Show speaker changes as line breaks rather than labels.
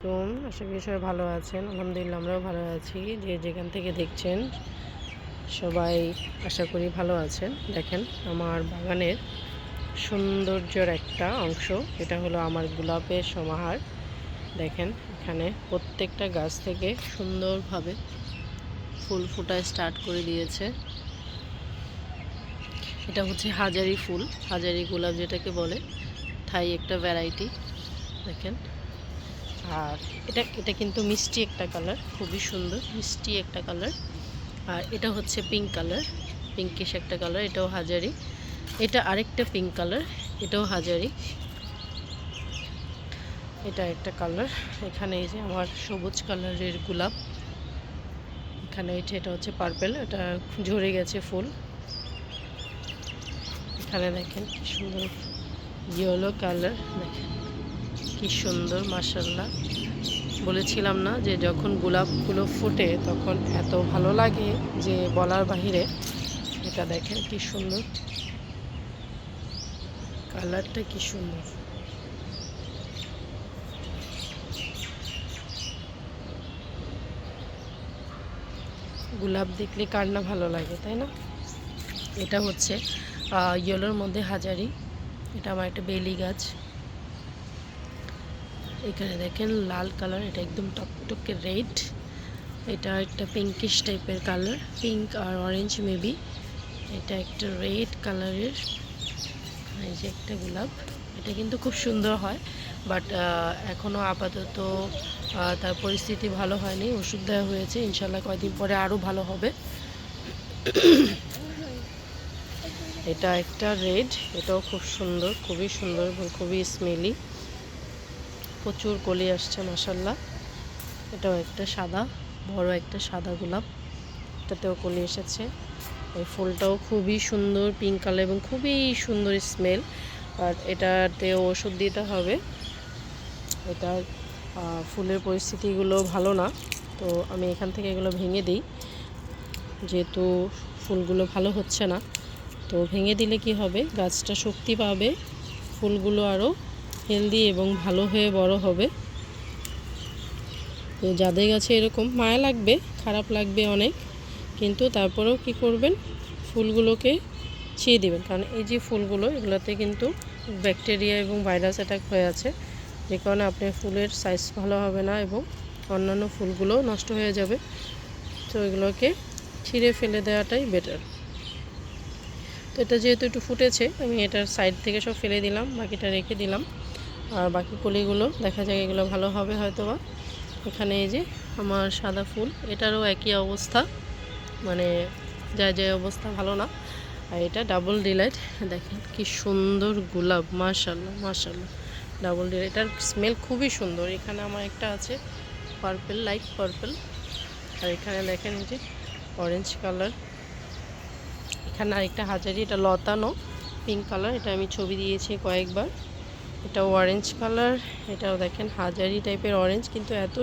আশা করি সবাই ভালো আছেন। আলহামদুলিল্লাহ আমরাও ভালো আছি। যে যেখান থেকে দেখছেন সবাই আশা করি ভালো আছেন। দেখেন আমার বাগানের সৌন্দর্যের একটা অংশ, এটা হলো আমার গোলাপের সমাহার। দেখেন এখানে প্রত্যেকটা গাছ থেকে সুন্দরভাবে ফুল ফোটা স্টার্ট করে দিয়েছে। এটা হচ্ছে হাজারি ফুল, হাজারি গোলাপ যেটাকে বলে, থাই একটা ভ্যারাইটি। দেখেন, আর এটা কিন্তু মিষ্টি একটা কালার, খুবই সুন্দর মিষ্টি একটা কালার। আর এটা হচ্ছে পিঙ্ক কালার, পিঙ্কিশ একটা কালার, এটাও হাজারি। এটা আরেকটা পিঙ্ক কালার, এটাও হাজারি। এটা একটা কালার। এখানে এই যে আমার সবুজ কালারের গোলাপ, এখানে এটা হচ্ছে পার্পেল, এটা ঝরে গেছে ফুল। এখানে দেখেন কি সুন্দর ইয়েলো কালার, দেখেন কি সুন্দর মাশাআল্লাহ। বলেছিলাম না যে যখন গোলাপগুলো ফোটে তখন এত ভালো লাগে যে বলার বাহিরে। এটা দেখেন কি সুন্দর কালারটা, কি সুন্দর। গোলাপ দেখলে কার না ভালো লাগে, তাই না? এটা হচ্ছে ইয়েলোর মধ্যে হাজারি। এটা আমার একটা বেলি গাছ। এখানে দেখেন লাল কালার, এটা একদম টকটকে রেড। এটা একটা পিঙ্কিশ টাইপের কালার, পিঙ্ক আর অরেঞ্জ মেবি। এটা একটা রেড কালারের। এই যে একটা গোলাপ, এটা কিন্তু খুব সুন্দর হয়, বাট এখনও আপাতত তার পরিস্থিতি ভালো হয়নি, ওষুধ দেওয়া হয়েছে, ইনশাল্লাহ কয়েকদিন পরে আরও ভালো হবে। এটা একটা রেড, এটাও খুব সুন্দর, খুবই সুন্দর এবং খুবই স্মেলি, প্রচুর কলি আসছে মাশাল্লাহ। এটাও একটা সাদা, বড় একটা সাদা গোলাপ, এটাতেও কলি এসেছে। এই ফুলটাও খুবই সুন্দর পিঙ্ক কালার এবং খুবই সুন্দর স্মেল। আর এটাতে ওষুধ দিতে হবে, এটার ফুলের পরিস্থিতিগুলো ভালো না, তো আমি এখান থেকে এগুলো ভেঙে দিই, যেহেতু ফুলগুলো ভালো হচ্ছে না। তো ভেঙে দিলে কি হবে, গাছটা শক্তি পাবে, ফুলগুলো আরও হেলদি এবং ভালো হয়ে বড় হবে। তো যাদের গাছে এরকম মায়া লাগবে, খারাপ লাগবে অনেক, কিন্তু তারপরেও কি করবেন, ফুলগুলোকে ছিঁড়ে দেবেন, কারণ এই যে ফুলগুলো, এগুলোতে কিন্তু ব্যাকটেরিয়া এবং ভাইরাস অ্যাটাক হয়ে আছে, যে কারণে আপনার ফুলের সাইজ ভালো হবে না এবং অন্যান্য ফুলগুলো নষ্ট হয়ে যাবে। তো এগুলোকে ছিঁড়ে ফেলে দেওয়াটাই বেটার। তো এটা যেহেতু একটু ফুটেছে, আমি এটার সাইড থেকে সব ফেলে দিলাম, বাকিটা রেখে দিলাম। আর বাকি কলিগুলো দেখা যায় এগুলো ভালো হবে হয়তোবা। এখানে এই যে আমার সাদা ফুল, এটারও একই অবস্থা, মানে যায় অবস্থা ভালো না। আর এটা ডাবল ডিলাইট, দেখেন কি সুন্দর গোলাপ, মাশাআল্লাহ মাশাআল্লাহ। ডাবল ডিলাইট, এটার স্মেল খুবই সুন্দর। এখানে আমার একটা আছে পার্পল, লাইট পার্পল। আর এখানে দেখেন এই যে অরেঞ্জ কালার। এখানে আরেকটা হাজারি, এটা লতানো পিঙ্ক কালার, এটা আমি ছবি দিয়েছি কয়েকবার। এটা অরেঞ্জ কালার, এটাও দেখেন হাজারি টাইপের অরেঞ্জ, কিন্তু এত